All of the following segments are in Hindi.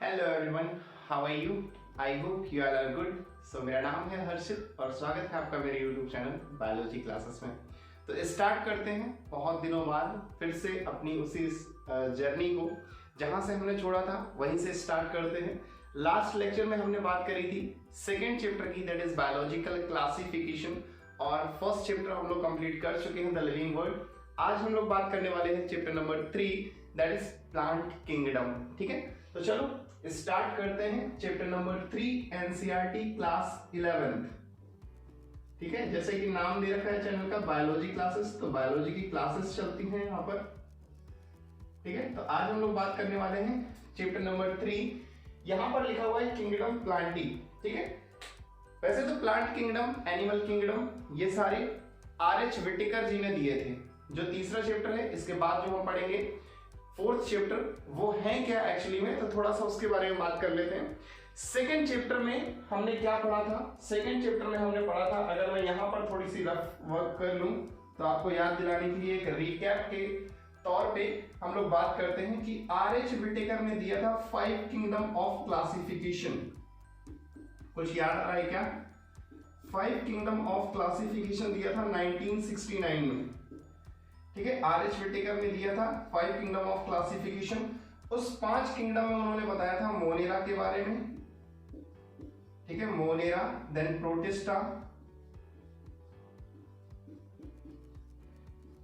Hello everyone, how are you? I hope you all are good. So मेरा नाम है हर्षित और स्वागत है आपका मेरे यूट्यूब चैनल बायोलॉजी क्लासेस में। तो स्टार्ट करते हैं बहुत दिनों बाद फिर से अपनी उसी जर्नी को, जहां से हमने छोड़ा था वहीं से स्टार्ट करते हैं। लास्ट लेक्चर में हमने बात करी थी सेकेंड चैप्टर की, दैट इज बायोलॉजिकल क्लासिफिकेशन, और फर्स्ट चैप्टर हम लोग कंप्लीट कर चुके हैं, द लिविंग वर्ल्ड। आज हम लोग बात करने वाले हैं chapter number 3, that is plant kingdom. ठीक है, तो चलो स्टार्ट करते हैं चैप्टर नंबर 3 एनसीईआरटी क्लास 11। ठीक है, जैसे कि नाम दे रखा है चैनल का बायोलॉजी क्लासेस, तो बायोलॉजी की क्लासेस चलती हैं यहाँ पर। ठीक है, तो आज हम लोग बात करने वाले हैं चैप्टर नंबर 3। यहाँ पर लिखा हुआ है किंगडम प्लांटी। ठीक है, वैसे तो प्लांट किंगडम, एनिमल किंगडम, ये सारे आर.एच. व्हिटेकर जी ने दिए थे। जो तीसरा चैप्टर है, इसके बाद जो हम पढ़ेंगे फोर्थ चैप्टर, वो है क्या एक्चुअली में, तो थोड़ा सा उसके बारे में बात कर लेते हैं। सेकेंड चैप्टर में हमने क्या पढ़ा था? सेकेंड चैप्टर में हमने पढ़ा था, अगर मैं यहाँ पर थोड़ी सी रफ वर्क कर लूं तो आपको याद दिलाने के लिए एक रिकैप के तौर पे हम लोग बात करते हैं कि आर.एच. व्हिटेकर ने दिया था 5 किंगडम ऑफ क्लासिफिकेशन। कुछ याद आ रहा है क्या? 5 किंगडम ऑफ क्लासिफिकेशन दिया था 1969 में। ठीक है, आर.एच. व्हिटेकर ने दिया था 5 किंगडम ऑफ क्लासिफिकेशन। उस 5 किंगडम में उन्होंने बताया था मोनेरा के बारे में। ठीक है, मोनेरा, देन प्रोटिस्टा,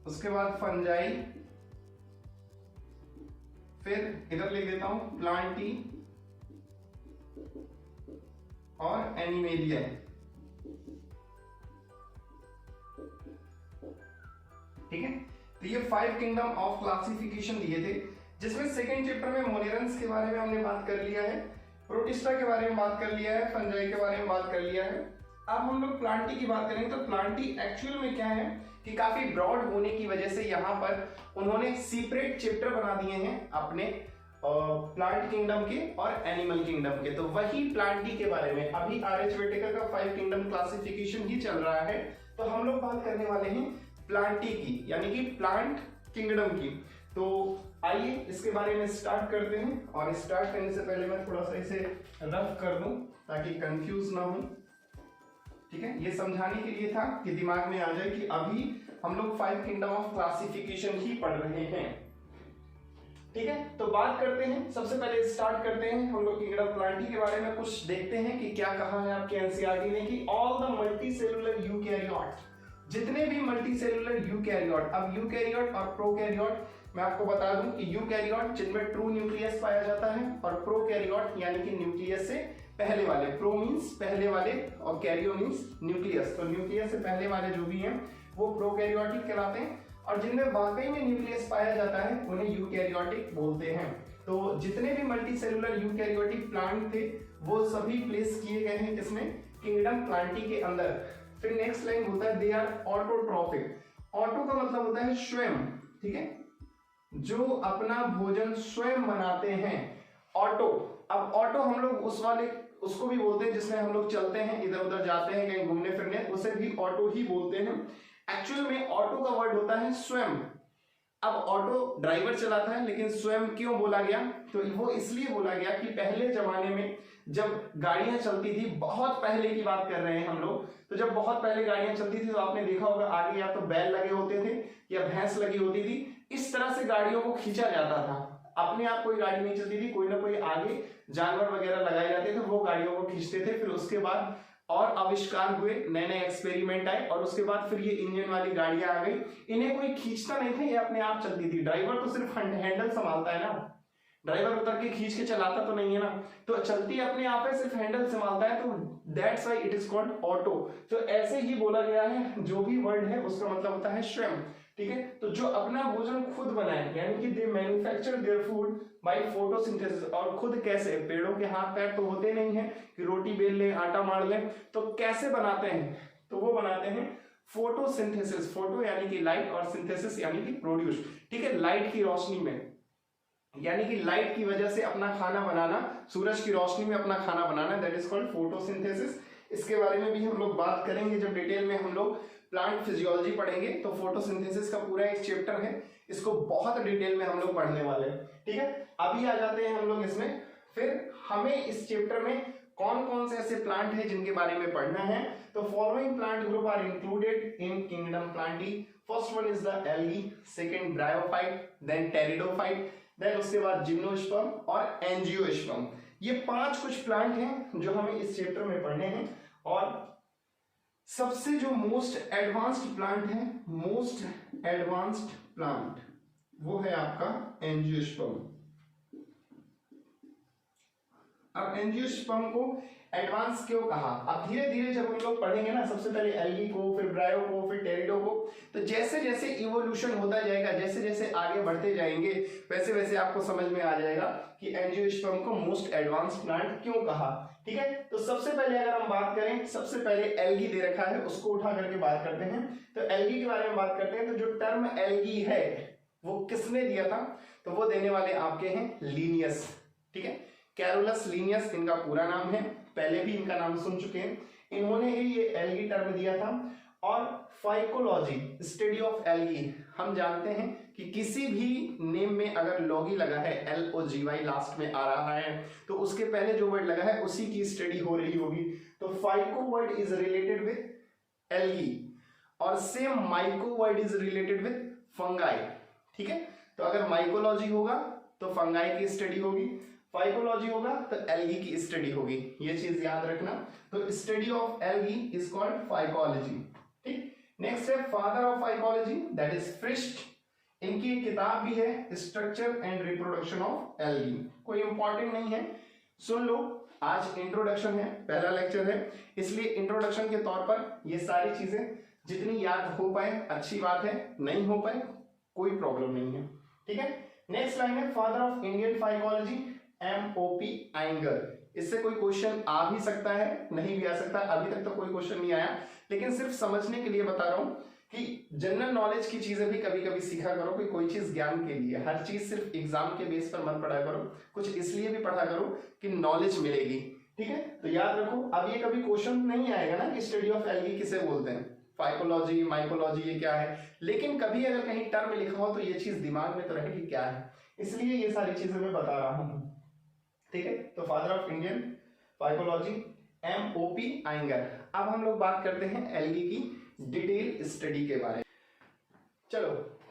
उसके बाद फंजाई, फिर इधर लिख देता हूं प्लांटी और एनिमेलिया। ठीक है, तो ये 5 किंगडम ऑफ क्लासिफिकेशन दिए थे, जिसमें सेकेंड चैप्टर में मोनेरंस के बारे में हमने बात कर लिया है, प्रोटिस्टा के बारे में बात कर लिया है, फंजाई के बारे में बात कर लिया है। अब हम लोग प्लांटी की बात करेंगे। तो प्लांटी एक्चुअल में क्या है कि काफी ब्रॉड होने की वजह से यहाँ पर उन्होंने सेपरेट चैप्टर बना दिए हैं अपने प्लांट किंगडम के और एनिमल किंगडम के। तो वही प्लांटी के बारे में अभी आर.एच. व्हिटेकर का 5 किंगडम क्लासिफिकेशन ही चल रहा है, तो हम लोग बात करने वाले हैं प्लांटी की, यानी कि प्लांट किंगडम की। तो आइए इसके बारे में स्टार्ट करते हैं, और स्टार्ट करने से पहले मैं थोड़ा सा इसे रफ कर दूं ताकि कंफ्यूज ना हो। ठीक है, ये समझाने के लिए था कि दिमाग में आ जाए कि अभी हम लोग 5 किंगडम ऑफ क्लासिफिकेशन ही पढ़ रहे हैं। ठीक है, तो बात करते हैं, सबसे पहले स्टार्ट करते हैं हम लोग किंगडम प्लांटी के बारे में कुछ देखते हैं कि क्या कहा है आपके एनसीईआरटी ने कि ऑल द मल्टीसेलुलर यूकैरियोट, जितने भी मल्टीसेलुलर यूकैरियोट। अब यूकैरियोट और प्रोकैरियोट मैं आपको बता दूं कि यूकैरियोट जिनमें ट्रू न्यूक्लियस पाया जाता है, और प्रोकैरियोट यानी कि न्यूक्लियस से पहले वाले। प्रो मींस पहले वाले और कैरियो मींस न्यूक्लियस, तो न्यूक्लियस से पहले वाले जो भी हैं वो प्रोकैरियोटिक कहलाते हैं, और जिनमें वाकई में न्यूक्लियस पाया जाता है उन्हें यूकैरियोटिक बोलते हैं। तो जितने भी मल्टीसेलुलर यूकैरियोटिक प्लांट थे वो सभी प्लेस किए गए हैं किसमें? किंगडम प्लांटी के अंदर। फिर नेक्स्ट लाइन होता है दे आर ऑटोट्रॉफिक। ऑटो का मतलब होता है स्वयं। ठीक है, जो अपना भोजन स्वयं बनाते हैं, ऑटो। अब ऑटो हम लोग उस वाले उसको भी बोलते हैं जिसमें हम लोग चलते हैं, इधर उधर जाते हैं कहीं घूमने फिरने, उसे भी ऑटो ही बोलते हैं। एक्चुअल में ऑटो का वर्ड होता है स्वयं। अब ऑटो ड्राइवर चलाता है, लेकिन स्वयं क्यों बोला गया? तो वो इसलिए बोला गया कि पहले जमाने में जब गाड़ियां चलती थी, बहुत पहले की बात कर रहे हैं हम लोग, तो जब बहुत पहले गाड़ियां चलती थी तो आपने देखा होगा आगे या तो बैल लगे होते थे या भैंस लगी होती थी। इस तरह से गाड़ियों को खींचा जाता था। अपने आप कोई गाड़ी नहीं चलती थी, कोई ना कोई आगे जानवर वगैरह लगाए जाते थे, वो गाड़ियों को खींचते थे। फिर उसके बाद और आविष्कार हुए, नए नए एक्सपेरिमेंट आए, और उसके बाद फिर ये इंजन वाली गाड़ियां आ गई। इन्हें कोई खींचता नहीं था, ये अपने आप चलती थी। ड्राइवर तो सिर्फ हैंडल संभालता है ना, ड्राइवर उतर के खींच के चलाता तो नहीं है ना, तो चलती अपने आप है, सिर्फ हैंडल संभालता है, तो that's why it is called auto. तो ऐसे ही बोला गया है, जो भी वर्ड है उसका मतलब होता है स्वयं। ठीक है, तो जो अपना भोजन खुद बनाए, यानी कि they manufacture their food by photosynthesis. और खुद कैसे? पेड़ों के हाथ पैर तो होते नहीं है कि रोटी बेल ले, आटा मार ले, तो कैसे बनाते हैं? तो वो बनाते हैं फोटोसिंथेसिस। फोटो यानी कि लाइट, और सिंथेसिस यानी कि प्रोड्यूस। ठीक है, लाइट की रोशनी में, यानी कि लाइट की वजह से अपना खाना बनाना, सूरज की रोशनी में अपना खाना बनाना, दैट इज कॉल्ड फोटोसिंथेसिस। इसके बारे में भी हम लोग बात करेंगे जब डिटेल में हम लोग प्लांट फिजियोलॉजी पढ़ेंगे, तो फोटोसिंथेसिस का पूरा एक चैप्टर है, इसको बहुत डिटेल में हम लोग पढ़ने वाले हैं। ठीक है, अभी आ जाते हैं हम लोग इसमें फिर हमें इस चैप्टर में कौन कौन से ऐसे प्लांट है जिनके बारे में पढ़ना है। तो following plant group are included in kingdom plantae. First one is the algae, second bryophyte, then pteridophyte, then उसके बाद जिम्नोस्पर्म और एंजियोस्पर्म। ये 5 कुछ प्लांट हैं जो हमें इस चैप्टर में पढ़ने हैं। और सबसे जो मोस्ट एडवांस्ड प्लांट है, मोस्ट एडवांस्ड प्लांट, वो है आपका एंजियोस्पर्म। अब एंजियोस्पर्म को एडवांस क्यों कहा? अब धीरे धीरे जब हम लोग पढ़ेंगे ना, सबसे पहले एल्गी को, फिर ब्रायो को, फिर टेरिडो को, तो जैसे जैसे इवोल्यूशन होता जाएगा, जैसे जैसे आगे बढ़ते जाएंगे, वैसे वैसे आपको समझ में आ जाएगा कि एंजियोस्पर्म को मोस्ट एडवांस प्लांट क्यों कहा। ठीक है, तो सबसे पहले अगर हम बात करें, सबसे पहले एल्गी दे रखा है, उसको उठा करके बात करते हैं। तो एल्गी के बारे में बात करते हैं। तो जो टर्म एल्गी है वो किसने दिया था? तो वो देने वाले आपके हैं लिनियस। ठीक है, कैरोलस लिनियस इनका पूरा नाम है, पहले भी इनका नाम सुन चुके हैं। इन्होंने ही ये एल्गी टर्म दिया था। और फाइकोलॉजी, स्टडी ऑफ एल्गी, हम जानते हैं कि किसी भी नेम में अगर लॉगी लगा है, LOGY लास्ट में आ रहा है, तो उसके पहले जो वर्ड लगा है उसी की स्टडी हो रही होगी। तो phyco word is related with algae और same myco word is related with fungi. ठीक है, तो अगर माइकोलॉजी होगा तो फंगाई की स्टडी होगी, फाइकोलॉजी होगा तो एल्गी की स्टडी होगी। ये चीज याद रखना। तो study of algae is called phycology. ठीक, नेक्स्ट है father of phycology, that is Fritsch. इनकी एक किताब भी है, structure and reproduction of algae. कोई इंपॉर्टेंट नहीं है, सुन लो। आज इंट्रोडक्शन है, पहला लेक्चर है, इसलिए इंट्रोडक्शन के तौर पर ये सारी चीजें जितनी याद हो पाए अच्छी बात है, नहीं हो पाए कोई प्रॉब्लम नहीं है। ठीक है, नेक्स्ट लाइन है father of Indian phycology, MOP Iyengar. इससे कोई क्वेश्चन आ भी सकता है, नहीं भी आ सकता। अभी तक तो कोई क्वेश्चन नहीं आया, लेकिन सिर्फ समझने के लिए बता रहा हूं कि जनरल नॉलेज की चीजें भी कभी कभी सीखा करो। कि कोई चीज ज्ञान के लिए, हर चीज सिर्फ एग्जाम के बेस पर मत पढ़ा करो, कुछ इसलिए भी पढ़ा करो कि नॉलेज मिलेगी। ठीक है, तो याद रखो। अब ये कभी क्वेश्चन नहीं आएगा ना कि स्टडी ऑफ एल्गी किसे बोलते हैं, फाइकोलॉजी, माइकोलॉजी, ये क्या है। लेकिन कभी अगर कहीं टर्म लिखा हो तो ये चीज दिमाग में तो रहे कि क्या है, इसलिए ये सारी चीजें मैं बता रहा हूं। ठीक है, तो father of Indian phycology MOP Iyengar. अब हम लोग बात करते हैं एल्गी की डिटेल स्टडी के बारे में। चलो,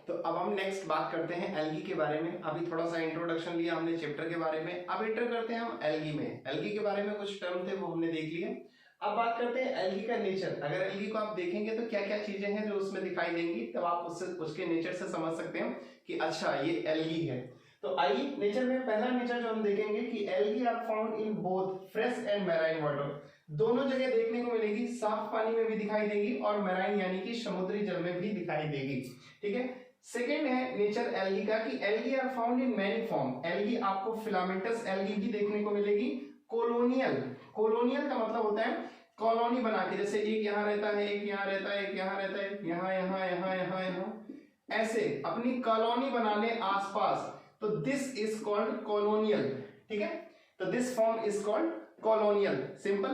तो अब हम नेक्स्ट बात करते हैं एल्गी के बारे में। अभी थोड़ा सा इंट्रोडक्शन लिया हमने चैप्टर के बारे में, अब एंटर करते हैं हम एल्गी में। एल्गी के बारे में कुछ टर्म थे वो हमने देख लिए। अब बात करते हैं एल्गी का नेचर। अगर एल्गी को आप देखेंगे तो क्या क्या चीजें हैं जो उसमें दिखाई देंगी, तब आप उसके नेचर से समझ सकते हैं कि अच्छा ये एल्गी है। तो आइए नेचर में पहला नेचर जो हम देखेंगे कि algae are found in both fresh and marine water. दोनों जगह देखने को मिलेगी, साफ पानी में भी दिखाई देगी और मैराइन यानी कि समुद्री जल में भी दिखाई देगी। ठीक है, सेकेंड है नेचर एल्गी का कि algae are found in many form. Algae आपको फिलामेंटस एल्गी भी देखने को मिलेगी, कॉलोनियल। कॉलोनियल का मतलब होता है कॉलोनी बना के, जैसे एक यहाँ रहता है, एक यहाँ रहता है, एक यहाँ रहता है, यहाँ यहाँ यहाँ यहाँ यहाँ, ऐसे अपनी कॉलोनी बना ले आसपास, तो दिस इज कॉल्ड कॉलोनियल। ठीक है, तो this form is called colonial. Simple,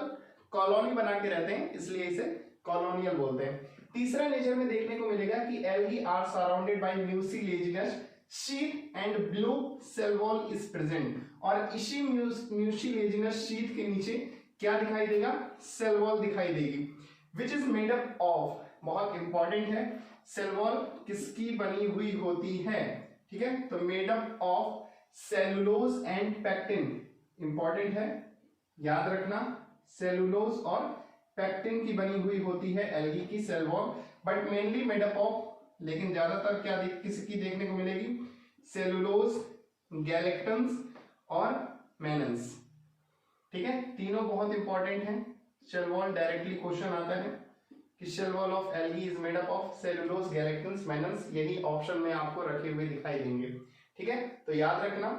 colony बना के रहते हैं इसलिए इसे कॉलोनियल बोलते हैं। तीसरा नेचर में देखने को मिलेगा कि algae are surrounded by mucilaginous sheet and blue cell wall is present. और इसी म्यूसिलेजिनस शीट के नीचे क्या दिखाई देगा? सेल वॉल दिखाई देगी, which is made up of, बहुत इंपॉर्टेंट है, सेल वॉल किसकी बनी हुई होती है? ठीक है, तो made up of cellulose and pectin. Important है, याद रखना, सेलुलोज और पैक्टिन की बनी हुई होती है एल्गी की cell wall, but mainly made up of, लेकिन ज्यादातर क्या किसकी देखने को मिलेगी? सेलुलोज, गैलेक्टन्स और मेनन्स। ठीक है, तीनों बहुत इंपॉर्टेंट हैं। सेल वॉल डायरेक्टली क्वेश्चन आता है कि cell wall of algae is made up of cellulose, galactans, mannans, यही ऑप्शन में आपको रखे हुए दिखाई देंगे। ठीक है, तो याद रखना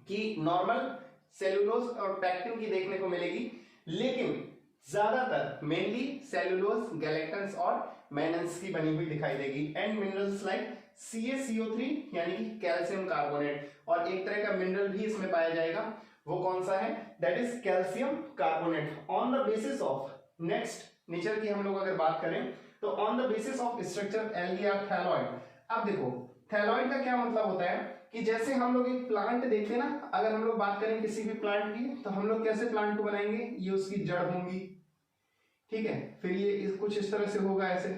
कि नॉर्मल सेलुलोज और पैक्टिन की देखने को मिलेगी, लेकिन ज्यादातर मेनली सेलुलोज, गैलेक्टन्स और मेनन्स की बनी हुई दिखाई देगी। एंड मिनरल्स लाइक CaCO3 यानी कि कैल्शियम कार्बोनेट, और एक तरह का मिनरल भी इसमें पाया जाएगा, वो कौन सा है? That is calcium carbonate. On the basis of, next nature की हम लोग अगर बात करें तो on the basis of structure algae are thalloid. अब देखो, थैलॉइड का क्या मतलब होता है कि जैसे हम लोग एक प्लांट देखते हैं ना, अगर हम लोग बात करें किसी भी प्लांट की, तो हम लोग कैसे प्लांट को बनाएंगे, ये उसकी जड़ होंगी, ठीक है, फिर ये कुछ इस तरह से होगा ऐसे,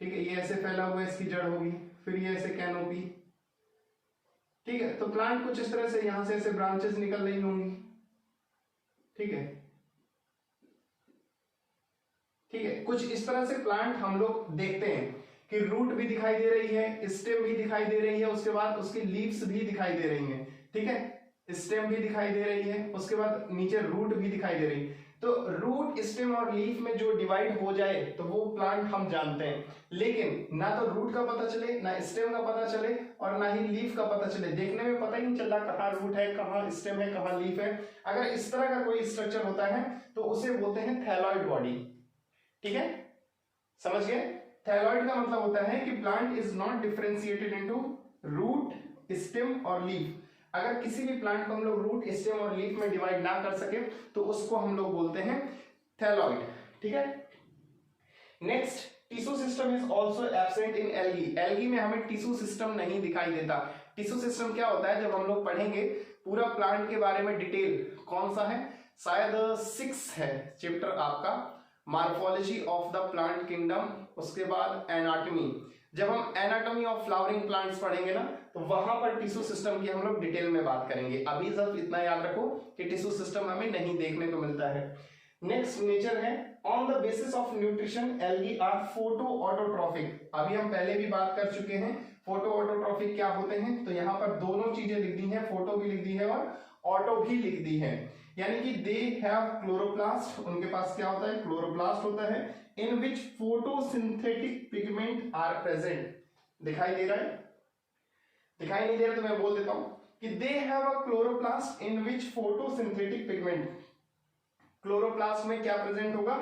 ठीक है, ये ऐसे फैला हुआ इसकी जड़ होगी, फिर ये ऐसे कैनोपी, ठीक है, तो प्लांट कुछ इस तरह से यहां से ऐसे ब्रांचेस निकल रही होंगी, ठीक है, ठीक है, कुछ इस तरह से प्लांट हम लोग देखते हैं कि रूट भी दिखाई दे रही है, स्टेम भी दिखाई दे रही है, उसके बाद उसकी लीव्स भी दिखाई दे रही हैं, ठीक है, स्टेम भी दिखाई दे रही है, उसके बाद नीचे रूट भी दिखाई दे रही है। तो रूट, स्टेम और लीफ में जो डिवाइड हो जाए तो वो प्लांट हम जानते हैं, लेकिन ना तो रूट का पता चले, ना स्टेम का पता चले, और ना ही लीफ का पता चले, देखने में पता ही नहीं चल रहा कहाँ रूट है, कहाँ स्टेम है, कहाँ लीफ है। अगर इस तरह का कोई स्ट्रक्चर होता है तो उसे बोलते हैं थैलॉइड बॉडी, ठीक है, समझ गए। थैलॉइड का मतलब होता है कि plant is not differentiated into root, stem और लीफ। अगर किसी भी प्लांट को हम लोग रूट, स्टेम और लीफ में डिवाइड ना कर सके तो उसको हम लोग बोलते हैं थैलॉइड, ठीक है। Next, tissue system is also absent in algae. Algae में हमें टिश्यू सिस्टम नहीं दिखाई देता। टिश्यू सिस्टम क्या होता है, जब हम लोग पढ़ेंगे पूरा प्लांट के बारे में डिटेल, कौन सा है, शायद 6 है चैप्टर आपका, morphology of the plant kingdom, उसके बाद एनाटॉमी। जब हम एनाटॉमी ऑफ फ्लावरिंग प्लांट्स पढ़ेंगे ना, तो वहां पर टिश्यू सिस्टम की हम लोग डिटेल में बात करेंगे। अभी सिर्फ इतना याद रखो कि टिश्यू सिस्टम हमें नहीं देखने को मिलता है। नेक्स्ट नेचर है, on the basis of nutrition algae are photo autotrophic. अभी हम पहले भी बात कर चुके हैं फोटो ऑटोट्रॉफिक क्या होते हैं, तो यहाँ पर दोनों चीजें लिख दी है, फोटो भी लिख दी है और ऑटो भी लिख दी है, यानी कि दे हैव क्लोरोप्लास्ट, उनके पास क्या होता है, क्लोरोप्लास्ट होता है, इन विच फोटोसिंथेटिक पिगमेंट आर प्रेजेंट। दिखाई दे रहा है, दिखाई नहीं दे रहा तो मैं बोल देता हूं कि they have a chloroplast in which photosynthetic pigment, chloroplast में क्या प्रेजेंट होगा,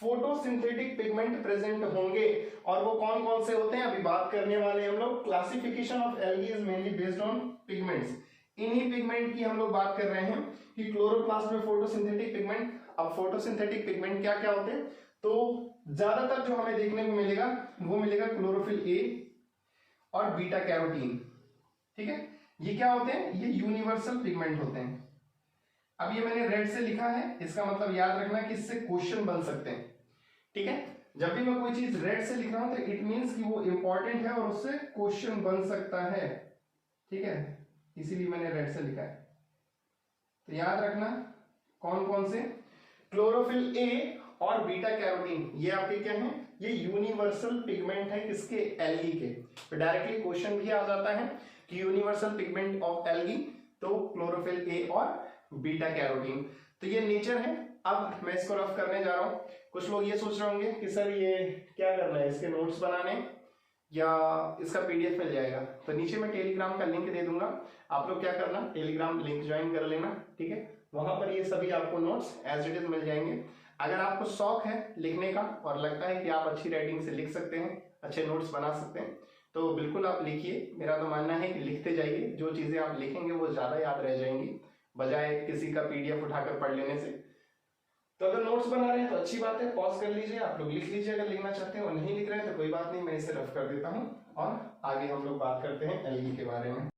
फोटोसिंथेटिक पिगमेंट प्रेजेंट होंगे। और वो कौन कौन से होते हैं अभी बात करने वाले हम लोग। Classification of algae is mainly based on pigments. इन्हीं पिगमेंट की हम लोग बात कर रहे हैं कि क्लोरोप्लास्ट में फोटोसिंथेटिक पिगमेंट। अब फोटोसिंथेटिक पिगमेंट क्या क्या होते हैं, तो ज्यादातर जो हमें देखने को मिलेगा वो मिलेगा क्लोरोफिल ए और बीटा कैरोटीन, ठीक है। ये क्या होते हैं, ये यूनिवर्सल पिगमेंट होते हैं। अब ये मैंने रेड से लिखा है, इसका मतलब याद रखना कि इससे क्वेश्चन बन सकते हैं, ठीक है। जब भी मैं कोई चीज रेड से लिख रहा हूं तो इट मींस कि वो इंपॉर्टेंट है और उससे क्वेश्चन बन सकता है, ठीक है, इसीलिए मैंने रेड से लिखा है। तो याद रखना कौन कौन से, क्लोरोफिल ए और बीटा कैरोटीन, ये आपके क्या हैं, ये यूनिवर्सल पिगमेंट है किसके, एल्गी के। तो डायरेक्टली क्वेश्चन भी आ जाता है कि यूनिवर्सल पिगमेंट ऑफ एल्गी, तो क्लोरोफिल ए और बीटा कैरोटीन। तो ये नेचर है। अब मैं इसको रफ करने जा रहा हूं। कुछ लोग ये सोच रहे होंगे कि सर ये क्या करना है, इसके नोट्स बनाने या इसका पीडीएफ मिल जाएगा। तो नीचे मैं टेलीग्राम का लिंक दे दूंगा, आप लोग क्या करना, टेलीग्राम लिंक ज्वाइन कर लेना, ठीक है। वहां पर ये सभी आपको नोट्स एज इट इज मिल जाएंगे। अगर आपको शौक है लिखने का और लगता है कि आप अच्छी राइटिंग से लिख सकते हैं, अच्छे नोट्स बना सकते हैं, तो बिल्कुल आप लिखिए। मेरा तो मानना है कि लिखते जाइए, जो चीजें आप लिखेंगे वो ज्यादा याद रह जाएंगी बजाय किसी का पीडीएफ उठाकर पढ़ लेने से। तो अगर नोट्स बना रहे हैं तो अच्छी बात है, पॉज कर लीजिए, आप लोग लिख लीजिए अगर लिखना चाहते हैं, और नहीं लिख रहे हैं तो कोई बात नहीं, मैं इसे रफ कर देता हूं और आगे हम लोग बात करते हैं एल्गी के बारे में।